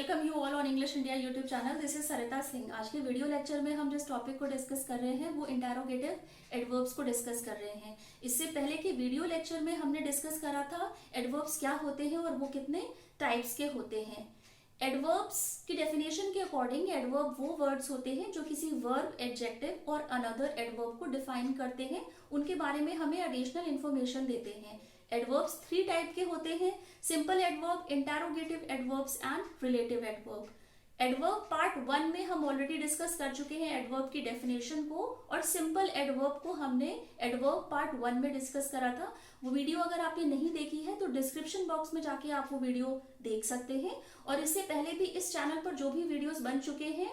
Welcome you all on English India YouTube channel. This is Sarita Singh. आज के video lecture में हम जिस टॉपिक को डिस्कस कर रहे हैं वो इंटेरोगेटिव एडवर्ब्स को डिस्कस कर रहे हैं। इससे पहले के वीडियो लेक्चर में हमने डिस्कस करा था एडवर्ब्स क्या होते हैं और वो कितने टाइप्स के होते हैं। एडवर्ब्स की डेफिनेशन के अकॉर्डिंग एडवर्ब वो वर्ड्स होते हैं जो किसी वर्ब, एडजेक्टिव और अनदर एडवर्ब को डिफाइन करते हैं, उनके बारे में हमें एडिशनल इंफॉर्मेशन देते हैं। एडवर्ब्स 3 टाइप के होते हैं: simple adverb, interrogative adverbs and relative adverb. Adverb part 1 में हम ऑलरेडी डिस्कस कर चुके हैं एडवर्ब की डेफिनेशन को, और सिंपल एडवर्ब को हमने एडवर्ब पार्ट 1 में डिस्कस करा था। वो वीडियो अगर आपने नहीं देखी है तो डिस्क्रिप्शन बॉक्स में जाके आप वो वीडियो देख सकते हैं। और इससे पहले भी इस चैनल पर जो भी वीडियोस बन चुके हैं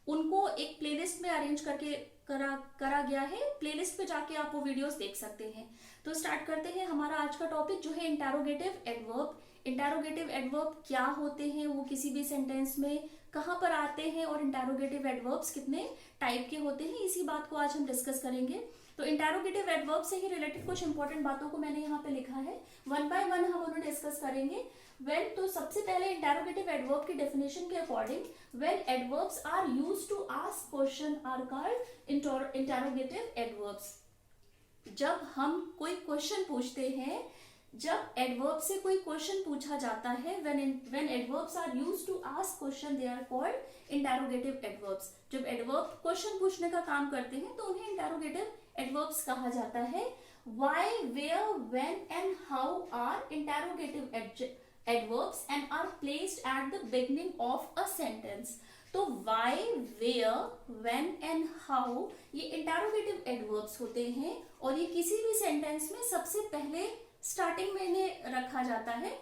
उनको एक प्लेलिस्ट में अरेंज करके करा गया है। प्लेलिस्ट पे जाके आप वो वीडियोस देख सकते हैं। तो स्टार्ट करते हैं। हमारा आज का टॉपिक जो है इंटेरोगेटिव एडवर्ब। इंटेरोगेटिव एडवर्ब क्या होते हैं, वो किसी भी सेंटेंस में कहाँ पर आते हैं, और इंटेरोगेटिव एडवर्ब्स कितने टाइप के होते हैं, इसी बात को आज हम डिस्कस करेंगे। तो इंटेरोगेटिव एडवर्ब से ही रिलेटेड कुछ इंपॉर्टेंट बातों को मैंने यहाँ पे लिखा है, वन बाय वन हम उन्हें डिस्कस करेंगे। तो सबसे पहले इंटेरोगेटिव एडवर्ब की डेफिनेशन के according when adverbs are used to ask question are called interrogative adverbs. जब हम कोई क्वेश्चन पूछते हैं, जब एडवर्ब से कोई क्वेश्चन पूछा जाता है, when adverbs are used to ask question they are called interrogative adverbs। जब एडवर्ब क्वेश्चन पूछने का काम करते हैं तो उन्हें इंटेरोगेटिव एडवर्ब्स कहा जाता है। why, where, when and how are interrogative adverbs and are placed at the beginning of a sentence। तो why, where, when and how ये इंटेरोगेटिव एडवर्ब्स होते हैं और ये किसी भी सेंटेंस में सबसे पहले स्टार्टिंग में इन्हें रखा जाता है।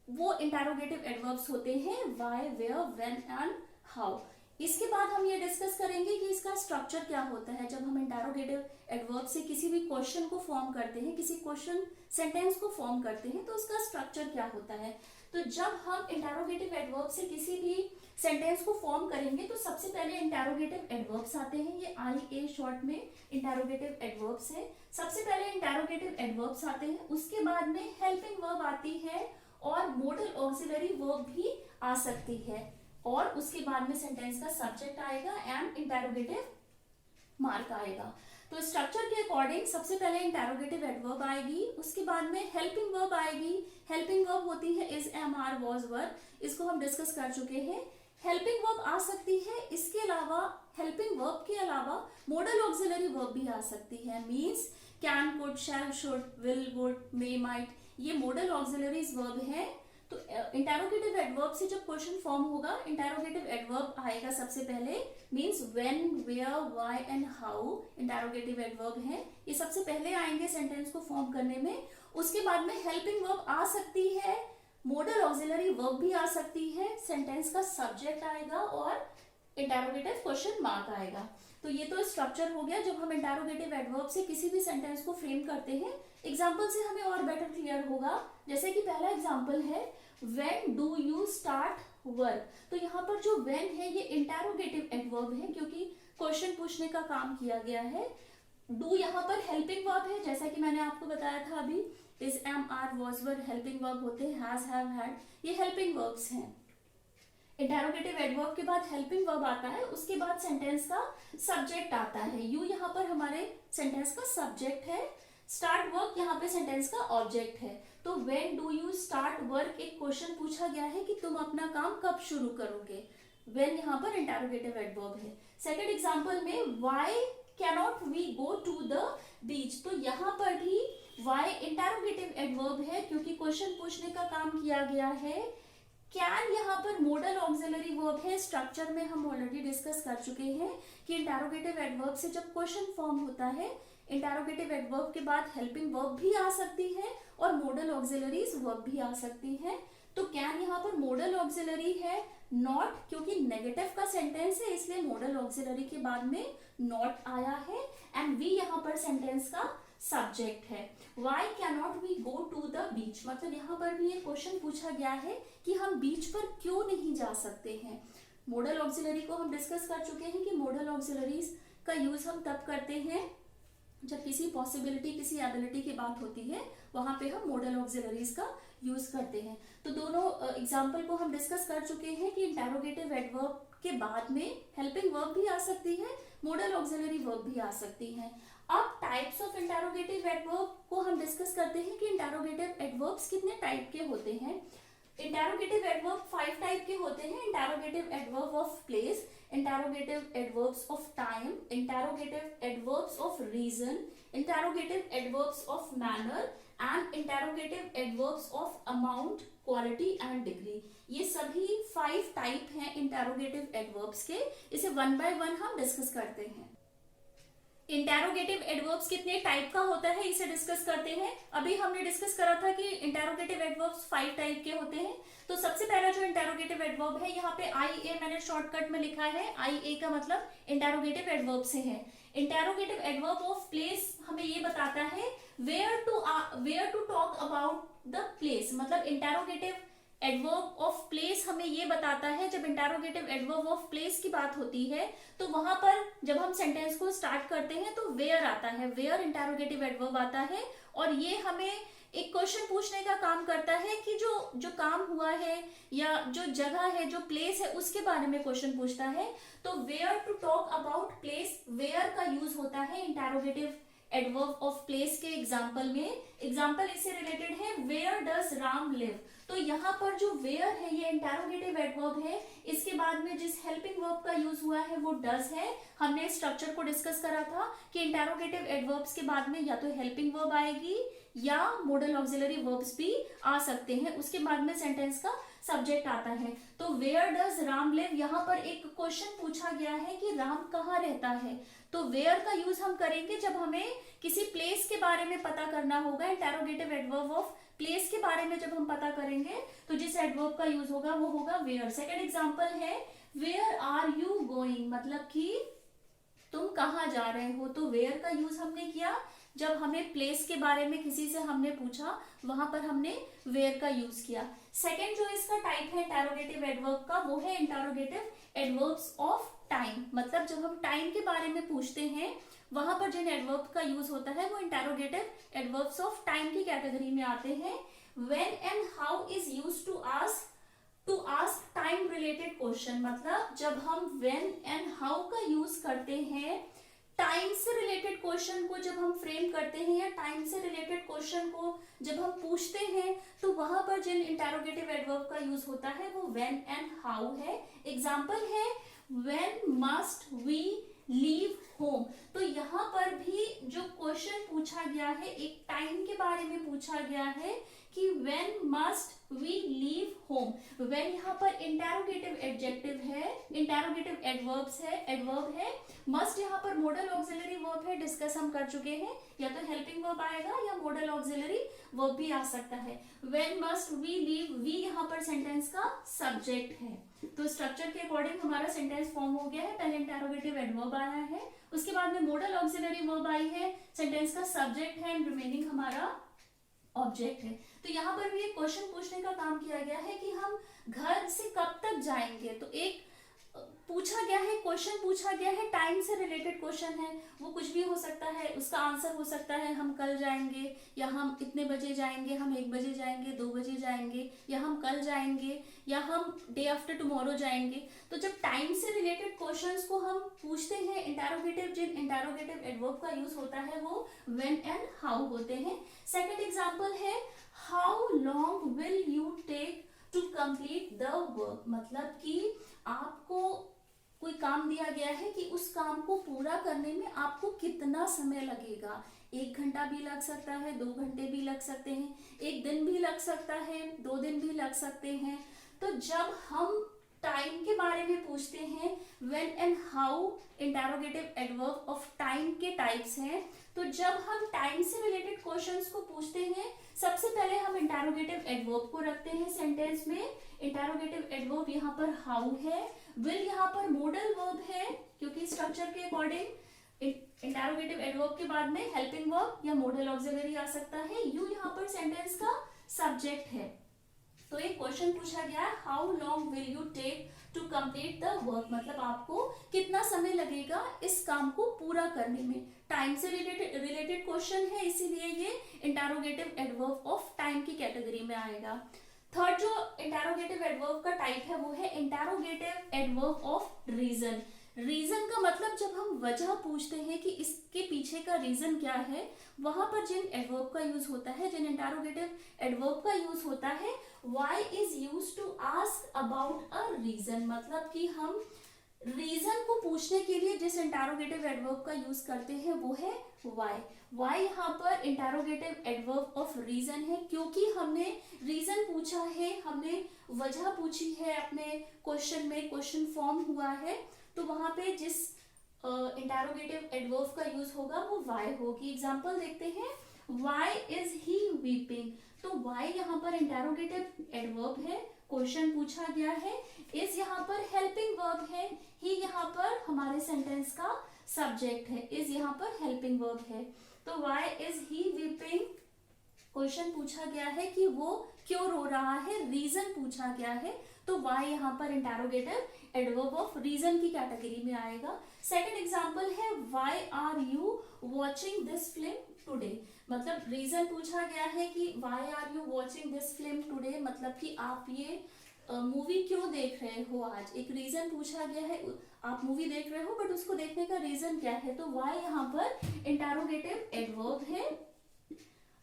वो इंटेरोगेटिव एडवर्ब्स होते हैं why, where, when and how। इसके बाद हम ये डिस्कस करेंगे कि इसका स्ट्रक्चर क्या होता है। जब हम इंटेरोगेटिव एडवर्ब से किसी भी क्वेश्चन को फॉर्म करते हैं, किसी क्वेश्चन सेंटेंस को फॉर्म करते हैं, तो उसका स्ट्रक्चर क्या होता है। तो जब हम इंटेरोगेटिव एडवर्ब से किसी भी सेंटेंस को फॉर्म करेंगे तो सबसे पहले इंटेरोगेटिव एडवर्ब्स आते हैं। ये IA शॉर्ट में इंटेरोगेटिव एडवर्ब्स है। सबसे पहले इंटेरोगेटिव एडवर्ब्स आते हैं, उसके बाद में हेल्पिंग वर्ब आती है और मोडल ऑक्सिलरी वर्ब भी आ सकती है, और उसके बाद में सेंटेंस का सब्जेक्ट आएगा एंड इंटेरोगेटिव मार्क आएगा। तो स्ट्रक्चर के अकॉर्डिंग सबसे पहले इंटेरोगेटिव एडवर्ब आएगी, उसके बाद में हेल्पिंग वर्ब आएगी। हेल्पिंग वर्ब होती है इज, एम, आर, वॉज, वर। इसको हम डिस्कस कर चुके हैं। हेल्पिंग वर्ब आ सकती है, इसके अलावा हेल्पिंग वर्ब के अलावा मॉडल ऑक्सिलरी वर्ब भी आ सकती है। Means can, could, shall, should, will, would, may, might, ये मॉडल ऑक्सिलरीज वर्ब है। तो इंटेरोगेटिव एडवर्ब से जब क्वेश्चन फॉर्म होगा, इंटेरोगेटिव एडवर्ब आएगा सबसे पहले। Means when, where, why and how interrogative adverb है, ये सबसे पहले आएंगे सेंटेंस को फॉर्म करने में। उसके बाद में हेल्पिंग वर्ब आ सकती है, मॉडल ऑक्सिलरी वर्ब भी आ सकती है, सेंटेंस का सब्जेक्ट आएगा और इंटेरोगेटिव क्वेश्चन मार्क आएगा। तो ये तो स्ट्रक्चर हो गया जब हम इंटेरोगेटिव एडवर्ब से किसी भी सेंटेंस को फ्रेम करते हैं। एग्जांपल से हमें और बेटर क्लियर होगा। जैसे कि पहला एग्जांपल है when do you start work. तो यहाँ पर जो व्हेन है ये इंटेरोगेटिव एडवर्ब है क्योंकि क्वेश्चन पूछने का काम किया गया है। डू यहाँ पर हेल्पिंग वर्ब है, जैसा कि मैंने आपको बताया था अभी। Is, am, are, was, were helping verb होते हैं। हैज, हैव, हैड, ये हेल्पिंग वर्ब्स हैं। इंटेरोगेटिव एडवर्ब के बाद हेल्पिंग वर्ब आता है, उसके बाद सेंटेंस का सब्जेक्ट आता है। यू यहाँ पर हमारे सेंटेंस का सब्जेक्ट है। स्टार्ट वर्क यहाँ पे सेंटेंस का ऑब्जेक्ट है। तो when do you start work, एक क्वेश्चन पूछा गया है कि तुम अपना काम कब शुरू करोगे। व्हेन यहाँ पर इंटेरोगेटिव एडवर्ब है। सेकंड एग्जांपल में why cannot we go to the beach. तो यहाँ पर भी व्हाई इंटेरोगेटिव एडवर्ब है क्योंकि क्वेश्चन पूछने का काम किया गया है। कैन यहाँ पर मॉडल ऑक्सिलरी वर्ब है। स्ट्रक्चर में हम ऑलरेडी डिस्कस कर चुके हैं कि इंटेरोगेटिव एडवर्ब से जब क्वेश्चन फॉर्म होता है, इंटेरोगेटिव एडवर्ब के बाद हेल्पिंग वर्ब भी आ सकती है और मॉडल ऑक्सिलरीज वर्ब भी आ सकती है। तो कैन यहाँ पर मॉडल ऑक्सिलरी है। नॉट, क्योंकि नेगेटिव का सेंटेंस है इसलिए मॉडल ऑक्सिलरी के बाद में नॉट आया है। एंड वी यहाँ पर सेंटेंस का सब्जेक्ट है। Why cannot we go to the beach, मतलब यहाँ पर भी ये क्वेश्चन पूछा गया है कि हम बीच पर क्यों नहीं जा सकते हैं। मॉडल ऑक्सिलरी को हम डिस्कस कर चुके हैं कि मॉडल ऑक्सिलरीज का यूज हम तब करते हैं जब किसी पॉसिबिलिटी, किसी एबिलिटी की बात होती है, वहां पे हम मॉडल ऑक्सिलरीज का यूज करते हैं। तो दोनों एग्जाम्पल को हम डिस्कस कर चुके हैं कि इंटेरोगेटिव एडवर्ब के बाद में हेल्पिंग वर्ब भी आ सकती है, मॉडल ऑक्सिलरी वर्ब भी आ सकती है। अब टाइप्स ऑफ इंटेरोगेटिव एडवर्ब को हम डिस्कस करते हैं कि इंटेरोगेटिव एडवर्ब्स कितने टाइप के होते हैं। इंटेरोगेटिव एडवर्ब 5 टाइप के होते हैं। Interrogative adverb of place, interrogative adverbs of time, interrogative adverbs of reason, interrogative adverbs of manner and interrogative adverbs of amount, quality and degree. ये सभी 5 टाइप हैं इंटेरोगेटिव एडवर्ब्स के। इसे वन बाय वन हम discuss करते हैं। Interrogative adverbs कितने type का होता है इसे डिस्कस करते हैं। अभी हमने डिस्कस करा था कि इंटेरोगेटिव एडवर्ब्स 5 टाइप के होते हैं। तो सबसे पहला जो इंटेरोगेटिव एडवर्ब है, यहाँ पे आई ए मैंने शॉर्टकट में लिखा है। आई ए का मतलब इंटेरोगेटिव एडवर्ब से है। इंटेरोगेटिव एडवर्ब ऑफ प्लेस हमें ये बताता है where to talk about the place. मतलब इंटेरोगेटिव एडवर्ब ऑफ प्लेस हमें ये बताता है, जब इंटेरोगेटिव एडवर्ब ऑफ प्लेस की बात होती है तो वहां पर जब हम सेंटेंस को स्टार्ट करते हैं तो वेयर आता है, वेयर इंटेरोगेटिव एडवर्ब आता है। और ये हमें एक क्वेश्चन पूछने का काम करता है कि जो काम हुआ है या जो जगह है, जो प्लेस है, उसके बारे में क्वेश्चन पूछता है। तो where to talk about place, where का यूज होता है इंटेरोगेटिव एडवर्ब ऑफ प्लेस के एग्जाम्पल में। एग्जाम्पल इससे रिलेटेड है, वेयर डज राम लिव। तो यहाँ पर जो वेयर है ये इंटेरोगेटिव एडवर्ब है। इसके बाद में जिस हेल्पिंग वर्ब का यूज हुआ है वो डज है। हमने स्ट्रक्चर को डिस्कस करा था कि इंटेरोगेटिव एडवर्ब्स के बाद में या तो हेल्पिंग वर्ब आएगी या मॉडल ऑक्सिलरी वर्ब्स भी आ सकते हैं। उसके बाद में सेंटेंस का सब्जेक्ट आता है। तो वेयर डज राम लिव, यहाँ पर एक क्वेश्चन पूछा गया है कि राम कहाँ रहता है। तो वेयर का यूज हम करेंगे जब हमें किसी प्लेस के बारे में पता करना होगा। इंटेरोगेटिव एडवर्ब ऑफ प्लेस के बारे में जब हम पता करेंगे तो जिस एडवर्ब का यूज होगा वो होगा वेयर। सेकेंड एग्जाम्पल है, वेयर आर यू गोइंग, मतलब कि तुम कहाँ जा रहे हो। तो वेयर का यूज हमने किया जब हमें प्लेस के बारे में किसी से हमने पूछा, वहां पर हमने वेयर का यूज किया। सेकेंड जो इसका टाइप है इंटेरोगेटिव एडवर्ब का, वो है इंटेरोगेटिव एडवर्ब्स ऑफ टाइम। मतलब जब हम टाइम के बारे में पूछते हैं वहां पर जिन एडवर्ब का यूज होता है वो इंटेरोगेटिव एडवर्ब्स ऑफ टाइम की कैटेगरी में आते हैं। When and how is used to ask time related question. मतलब जब हम व्हेन एंड हाउ का यूज करते हैं टाइम से रिलेटेड क्वेश्चन को जब हम फ्रेम करते हैं या टाइम से रिलेटेड क्वेश्चन को जब हम पूछते हैं तो वहां पर जिन इंटेरोगेटिव एडवर्ब का यूज होता है वो व्हेन एंड हाउ है। एग्जाम्पल है, when must we leave home. तो यहाँ पर भी जो क्वेश्चन पूछा गया है एक टाइम के बारे में पूछा गया है कि when must we leave home. When यहाँ पर इंटेरोगेटिव एडजेक्टिव है, इंटेरोगेटिव एडवर्ब है। मस्ट यहाँ पर मॉडल ऑक्सिलरी वर्ब है, डिस्कस हम कर चुके हैं। या तो हेल्पिंग वर्ब आएगा या मॉडल ऑक्सिलरी वर्ब भी आ सकता है। When must we leave, we यहाँ पर सेंटेंस का सब्जेक्ट है। तो स्ट्रक्चर के अकॉर्डिंग हमारा सेंटेंस फॉर्म हो गया है। पहले इंटेरोगेटिव एडवर्ब आया है, उसके बाद में मॉडल ऑक्सिलरी वर्ब आई है, सेंटेंस का सब्जेक्ट है एंड रिमेनिंग हमारा ऑब्जेक्ट है। तो यहाँ पर भी एक क्वेश्चन पूछने का काम किया गया है कि हम घर से कब तक जाएंगे। तो एक पूछा गया है, क्वेश्चन पूछा गया है, टाइम से रिलेटेड क्वेश्चन है, वो कुछ भी हो सकता है। उसका आंसर हो सकता है हम कल जाएंगे, या हम इतने बजे जाएंगे, हम 1 बजे जाएंगे, 2 बजे जाएंगे, या हम कल जाएंगे, या हम डे आफ्टर टुमारो जाएंगे। तो जब टाइम से रिलेटेड क्वेश्चंस को हम पूछते हैं, जिन इंटेरोगेटिव एडवर्ब का यूज होता है वो व्हेन एंड हाउ होते हैं। सेकंड एग्जांपल है, how long will you take to complete the work. मतलब कि आपको कोई काम दिया गया है कि उस काम को पूरा करने में आपको कितना समय लगेगा। 1 घंटा भी लग सकता है, 2 घंटे भी लग सकते हैं, 1 दिन भी लग सकता है, 2 दिन भी लग सकते हैं। तो जब हम टाइम के बारे में पूछते हैं, when and how interrogative adverb of time के टाइप्स हैं। तो जब हम टाइम से रिलेटेड क्वेश्चंस को पूछते हैं, सबसे पहले हम इंटेरोगेटिव एडवर्ब को रखते हैं सेंटेंस में। इंटेरोगेटिव एडवर्ब यहाँ पर हाउ है, विल यहाँ पर मॉडल वर्ब है, क्योंकि स्ट्रक्चर के अकॉर्डिंग इंटेरोगेटिव एडवर्ब के बाद में हेल्पिंग वर्ब या मॉडल ऑक्सिलरी आ सकता है। यू यहाँ पर सेंटेंस का सब्जेक्ट है। तो एक क्वेश्चन पूछा गया है, how long will you take to complete the work, मतलब आपको कितना समय लगेगा इस काम को पूरा करने में। टाइम से रिलेटेड क्वेश्चन है, इसीलिए ये इंटरोगेटिव एडवर्ब ऑफ टाइम की कैटेगरी में आएगा। थर्ड जो इंटरोगेटिव एडवर्ब का टाइप है वो है interrogative adverb of reason. Reason का मतलब जब हम वजह पूछते हैं कि इसके पीछे का रीजन क्या है, वहां पर जिन एडवर्ब का यूज होता है, जिन इंटरोगेटिव एडवर्ब का यूज होता है, why is used to ask about a reason, मतलब कि हम रीजन को पूछने के लिए जिस इंटरोगेटिव एडवर्ब का यूज करते हैं वो है why। why यहाँ पर इंटरोगेटिव एडवर्ब ऑफ रीजन है, क्योंकि हमने रीजन पूछा है, हमने वजह पूछी है अपने क्वेश्चन में, क्वेश्चन फॉर्म हुआ है, तो वहां पे जिस इंटरोगेटिव एडवर्ब का यूज होगा वो why होगी। एग्जांपल देखते हैं, why is he weeping, तो why यहाँ पर इंटरोगेटिव एडवर्ब है, क्वेश्चन पूछा गया है, is यहाँ पर हेल्पिंग वर्ब है, he यहाँ पर हमारे सेंटेंस का सब्जेक्ट है, is यहाँ पर हेल्पिंग वर्ब है। तो why is he weeping, question पूछा गया है कि वो क्यों रो रहा है, रीजन पूछा गया है, तो why यहाँ पर इंटरोगेटिव एडवर्ब ऑफ रीजन की कैटेगरी में आएगा। सेकंड एग्जांपल है, why are you watching this film today, मतलब रीजन पूछा गया है कि why are you watching this film today, मतलब कि आप ये मूवी क्यों देख रहे हो आज। एक रीजन पूछा गया है, आप मूवी देख रहे हो बट उसको देखने का रीजन क्या है, तो why यहाँ पर इंटरोगेटिव एडवर्ब है।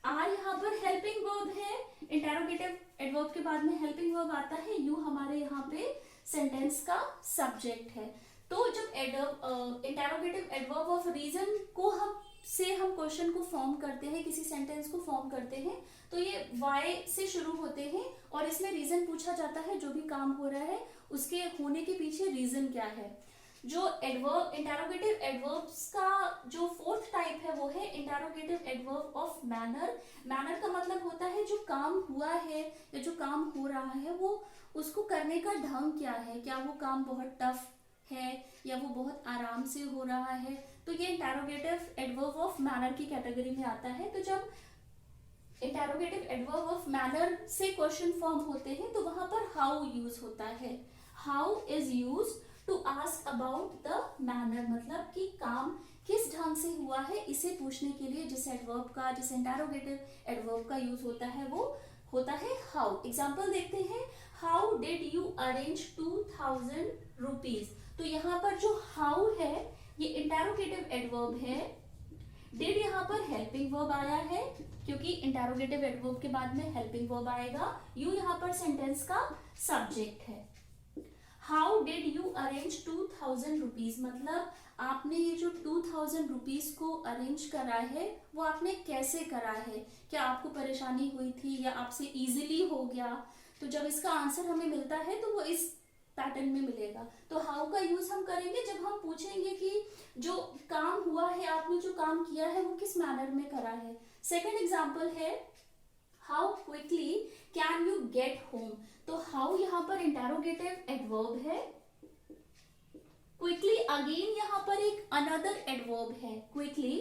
आर यहाँ पर हेल्पिंग वर्ब है, इंटरोगेटिव एडवर्ब के बाद में हेल्पिंग वर्ब आता है, यू हमारे यहाँ पे सेंटेंस का सब्जेक्ट है। तो जब इंटरोगेटिव एडवर्ब ऑफ रीजन को हम क्वेश्चन को फॉर्म करते हैं, किसी सेंटेंस को फॉर्म करते हैं, तो ये वाई से शुरू होते हैं और इसमें रीजन पूछा जाता है, जो भी काम हो रहा है उसके होने के पीछे रीजन क्या है। जो एडवर्ब इंटरोगेटिव एडवर्ब्स का जो फोर्थ टाइप है वो है interrogative adverb of manner. Manner का मतलब होता है जो काम हुआ है या जो काम हो रहा है वो उसको करने का ढंग क्या है, क्या वो काम बहुत टफ है या वो बहुत आराम से हो रहा है, तो ये इंटरोगेटिव एडवर्ब ऑफ मैनर की कैटेगरी में आता है। तो जब इंटरोगेटिव एडवर्ब ऑफ मैनर से क्वेश्चन फॉर्म होते हैं तो वहां पर हाउ यूज होता है। How is use to ask about the manner, मतलब कि काम किस ढंग से हुआ है, इसे पूछने के लिए जिस एडवर्ब का, जिस इंटरोगेटिव एडवर्ब का यूज होता है वो होता है हाउ। एग्जाम्पल देखते हैं, how did you arrange 2000 rupees, तो यहाँ पर जो हाउ है ये इंटरोगेटिव एडवर्ब है। डिड यहाँ पर हेल्पिंग वर्ब आया है क्योंकि इंटरोगेटिव एडवर्ब के बाद में हेल्पिंग वर्ब आएगा। यू यहाँ पर सेंटेंस का सब्जेक्ट है। How did you arrange 2000 rupees, मतलब आपने ये जो 2000 रुपीज को अरेंज करा है वो आपने कैसे करा है, क्या आपको परेशानी हुई थी या आपसे इजीली हो गया। तो जब इसका आंसर हमें मिलता है तो वो इस पैटर्न में मिलेगा। तो हाउ का यूज हम करेंगे जब हम पूछेंगे कि जो काम हुआ है, आपने जो काम किया है वो किस मैनर में करा है। सेकंड एग्जांपल है, how quickly can you get home, तो हाउ यहाँ पर इंटरोगेटिव एडवर्ब है। क्विकली अगेन यहाँ पर एक अनदर एडवर्ब है। क्विकली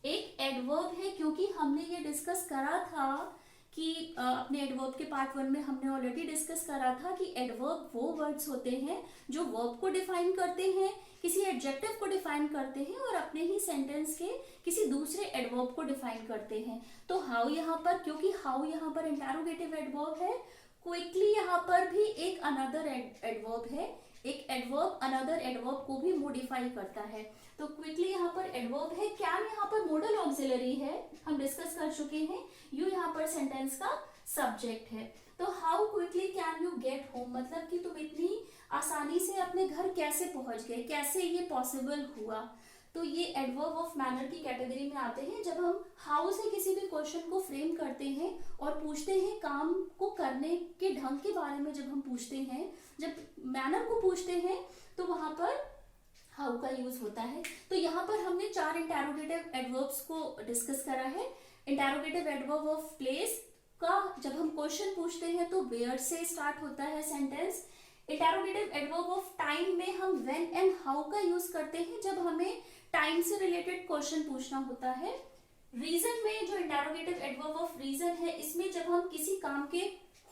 एक एडवर्ब है क्योंकि हमने ये डिस्कस करा था कि अपने एडवर्ब के पार्ट 1 में हमने ऑलरेडी डिस्कस करा था कि एडवर्ब वो वर्ड्स होते हैं जो वर्ब को डिफाइन करते हैं, किसी एडजेक्टिव को डिफाइन करते हैं और अपने ही सेंटेंस के किसी दूसरे एडवर्ब को डिफाइन करते हैं। तो हाउ यहाँ पर, क्योंकि हाउ यहाँ पर इंटरोगेटिव एडवर्ब है, क्विकली यहाँ पर भी एक अनदर एडवर्ब है। एक एडवर्ब अनदर एडवर्ब को भी मॉडिफाई करता है। तो क्विकली यहाँ पर एडवर्ब है, कैन यहाँ पर मॉडल ऑक्सिलरी है, हम डिस्कस कर चुके हैं। यू यहाँ पर सेंटेंस का सब्जेक्ट है। तो how quickly can you get home, मतलब कि तुम इतनी आसानी से अपने घर कैसे पहुंच गए, कैसे ये पॉसिबल हुआ। तो ये एडवर्ब ऑफ मैनर की कैटेगरी में आते हैं। जब हम हाउ से किसी भी क्वेश्चन को फ्रेम करते हैं और पूछते हैं काम को करने के ढंग के बारे में, जब हम पूछते हैं, जब मैनर को पूछते हैं तो वहां पर हाउ का यूज होता है। तो यहाँ पर हमने 4 इंटरोगेटिव एडवर्ब्स को डिस्कस करा है। इंटरोगेटिव एडवर्ब ऑफ प्लेस का जब हम क्वेश्चन पूछते हैं तो वेयर से स्टार्ट होता है sentence. Interrogative adverb of time में हम व्हेन एंड हाउ का यूज करते हैं जब हमें टाइम से रिलेटेड क्वेश्चन पूछना होता है। रीजन में जो इंटरोगेटिव एडवर्ब ऑफ रीजन है, इसमें जब हम किसी काम के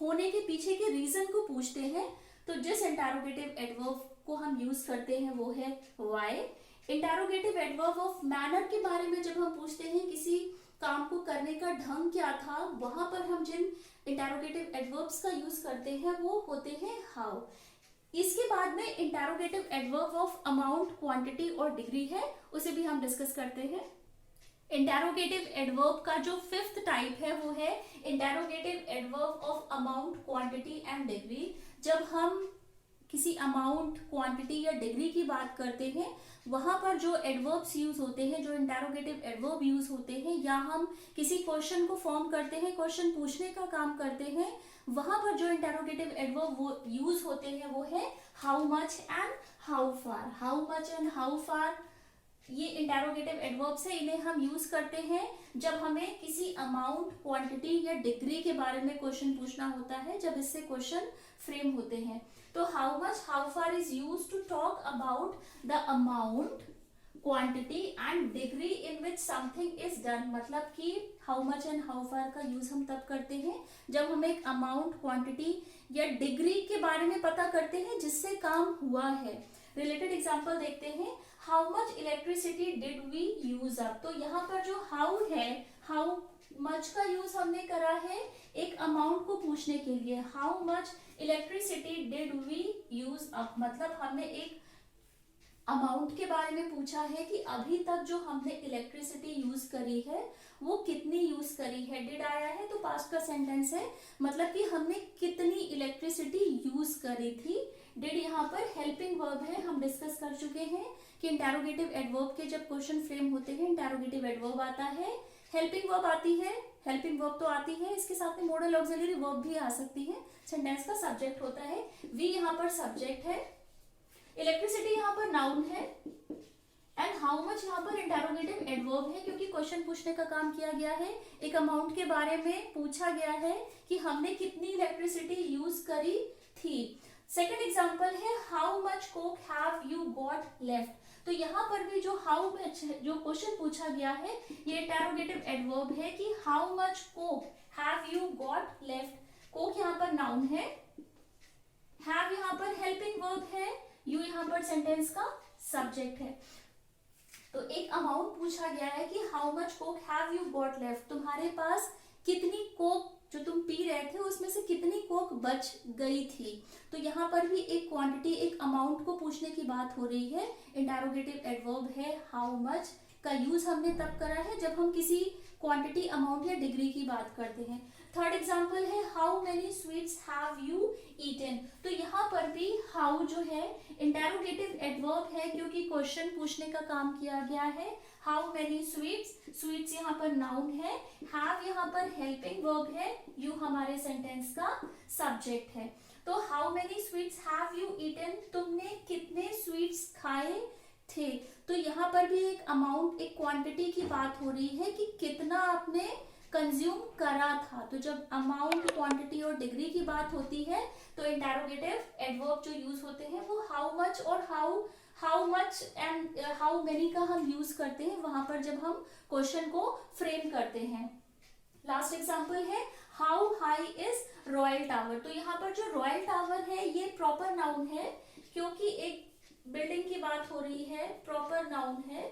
होने के पीछे के रीजन को पूछते हैं तो जिस इंटेरोगेटिव एडवर्ब को हम यूज करते हैं वो है why. Interrogative adverb of manner के बारे में जब हम पूछते हैं किसी काम को करने का ढंग क्या था, वहां पर हम जिन इंटेरोगेटिव एडवर्ब्स का यूज करते हैं वो होते हैं हाउ। इसके बाद में interrogative adverb of amount, quantity और डिग्री है, उसे भी हम डिस्कस करते हैं। इंटेरोगेटिव एडवर्ब का जो फिफ्थ टाइप है वो है interrogative adverb of amount, quantity and degree. जब हम किसी अमाउंट, क्वांटिटी या डिग्री की बात करते हैं वहां पर जो एडवर्ब्स यूज होते हैं, जो इंटेरोगेटिव एडवर्ब यूज होते हैं, या हम किसी क्वेश्चन को फॉर्म करते हैं, क्वेश्चन पूछने का काम करते हैं, वहां पर जो इंटेरोगेटिव एडवर्ब वो यूज होते हैं वो है how much and how far. How much and how फार ये इंटेरोगेटिव एडवर्ब्स है, इन्हें हम यूज करते हैं जब हमें किसी अमाउंट, क्वांटिटी या डिग्री के बारे में क्वेश्चन पूछना होता है, जब इससे क्वेश्चन फ्रेम होते हैं। तो how much, how far is used to talk about the amount, quantity and degree in which something is done. मतलब कि how much and how far का यूज हम तब करते हैं जब हम एक अमाउंट, क्वांटिटी या डिग्री के बारे में पता करते हैं जिससे काम हुआ है। रिलेटेड एग्जांपल देखते हैं। How much electricity did we use up. तो यहाँ पर जो हाउ है, हाउ मच का यूज हमने करा है एक अमाउंट को पूछने के लिए। How much electricity did we use up, मतलब हमने एक अमाउंट के बारे में पूछा है कि अभी तक जो हमने इलेक्ट्रिसिटी यूज करी है वो कितनी यूज करी है। डिड आया है तो पास्ट का सेंटेंस है, मतलब कि हमने कितनी इलेक्ट्रिसिटी यूज करी थी। डिड यहाँ पर हेल्पिंग वर्ब है, हम डिस्कस कर चुके हैं कि इंटेरोगेटिव एडवर्ब के जब क्वेश्चन फ्रेम होते हैं इंटेरोगेटिव एडवर्ब आता है, हेल्पिंग वर्ब आती है। हेल्पिंग वर्ब तो आती है, इसके साथ में मॉडल ऑक्सिलरी वर्ब भी आ सकती है। सेंटेंस का सब्जेक्ट होता है, वी यहाँ पर सब्जेक्ट है, इलेक्ट्रिसिटी यहाँ पर नाउन है एंड हाउ मच यहाँ पर इंटेरोगेटिव एडवर्ब है, क्योंकि क्वेश्चन पूछने का काम किया गया है। एक अमाउंट के बारे में पूछा गया है कि हमने कितनी इलेक्ट्रिसिटी यूज करी थी। सेकेंड एग्जाम्पल है how much Coke have you got left. तो यहाँ पर भी जो हाउ मच जो क्वेश्चन पूछा गया है ये इंटेरोगेटिव एडवर्ब है कि how much Coke have you got left. Coke यहाँ पर नाउन है, हैव यहाँ पर हेल्पिंग वर्ब है, यू यहाँ पर सेंटेंस का सब्जेक्ट है। तो एक अमाउंट पूछा गया है कि how much Coke have you got left, तुम्हारे पास कितनी कोक जो तुम पी रहे थे उसमें से कितनी कोक बच गई थी। तो यहाँ पर भी एक क्वांटिटी, एक अमाउंट को पूछने की बात हो रही है। इंटेरोगेटिव एडवर्ब है हाउ मच का यूज हमने तब करा है जब हम किसी क्वांटिटी, अमाउंट या डिग्री की बात करते हैं। थर्ड एग्जाम्पल है how many sweets have you eaten. तो यहाँ पर भी हाउ जो है इंटेरोगेटिव एडवर्ब है क्योंकि क्वेश्चन पूछने का काम किया गया है। हाउ मेनी स्वीट्स, स्वीट्स यहाँ पर नाउन है, हैव यहाँ पर हेल्पिंग वर्ब है, यू हमारे सेंटेंस का सब्जेक्ट है। तो how many sweets have you eaten, तुमने कितने स्वीट्स खाए थे। तो यहाँ पर भी एक अमाउंट, एक क्वांटिटी की बात हो रही है कि कितना आपने कंज्यूम करा था। तो जब अमाउंट, क्वांटिटी और डिग्री की बात होती है तो इंटेरोगेटिव एडवर्ब जो यूज होते हैं वो हाउ मच और how much and how many का हम यूज करते हैं वहां पर जब हम क्वेश्चन को फ्रेम करते हैं। लास्ट एग्जांपल है how high is royal tower. तो यहाँ पर जो रॉयल टावर है ये प्रॉपर नाउन है क्योंकि एक बिल्डिंग की बात हो रही है, प्रॉपर नाउन है।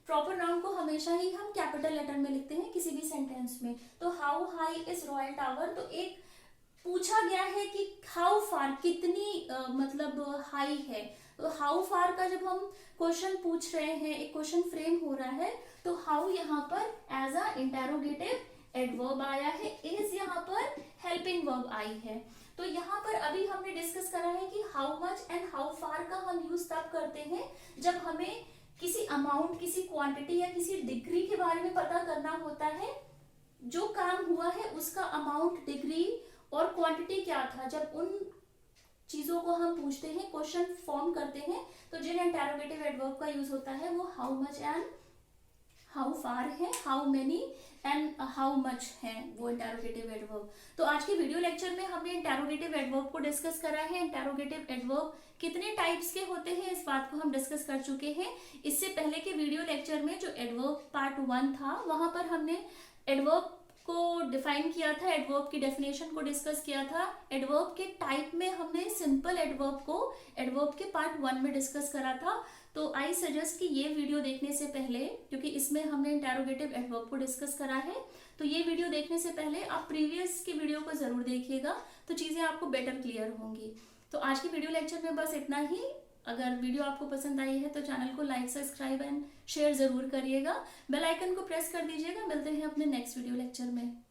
प्रॉपर नाउन को हमेशा ही हम कैपिटल लेटर में लिखते हैं किसी भी सेंटेंस में। तो how high is royal tower, तो एक पूछा गया है कि हाउ फार, कितनी मतलब हाई है। तो हाउ फार का जब हम क्वेश्चन पूछ रहे हैं, एक क्वेश्चन फ्रेम हो रहा है, तो हाउ यहाँ पर एज अ इंटेरोगेटिव एडवर्ब आया है, इज यहाँ पर हेल्पिंग वर्ब आई है। तो यहाँ पर अभी हमने डिस्कस करा है कि how much and how far का हम यूज तब करते हैं जब हमें किसी अमाउंट, किसी क्वांटिटी या किसी डिग्री के बारे में पता करना होता है। जो काम हुआ है उसका अमाउंट, डिग्री और क्वांटिटी क्या था। जब उन चीजों को हम पूछते हैं, क्वेश्चन फॉर्म करते हैं, तो जिन इंटेरोगेटिव एडवर्ब का यूज होता है वो how much and how far है, how many and how much है वो इंटेरोगेटिव एडवर्ब। तो आज के वीडियो लेक्चर में हमने इंटेरोगेटिव एडवर्ब को डिस्कस करा है। इंटेरोगेटिव एडवर्ब कितने टाइप्स के होते हैं इस बात को हम डिस्कस कर चुके हैं। इससे पहले के वीडियो लेक्चर में जो एडवर्ब पार्ट 1 था वहां पर हमने एडवर्ब को डिफाइन किया था, एडवर्ब की डेफिनेशन को डिस्कस किया था। एडवर्ब के टाइप में हमने सिंपल एडवर्ब को एडवर्ब के पार्ट 1 में डिस्कस करा था। तो आई सजेस्ट कि ये वीडियो देखने से पहले, क्योंकि इसमें हमने इंटेरोगेटिव एडवर्ब को डिस्कस करा है, तो ये वीडियो देखने से पहले आप प्रीवियस की वीडियो को जरूर देखिएगा, तो चीजें आपको बेटर क्लियर होंगी। तो आज की वीडियो लेक्चर में बस इतना ही। अगर वीडियो आपको पसंद आई है तो चैनल को लाइक, सब्सक्राइब एंड शेयर जरूर करिएगा। बेल आइकन को प्रेस कर दीजिएगा। मिलते हैं अपने नेक्स्ट वीडियो लेक्चर में।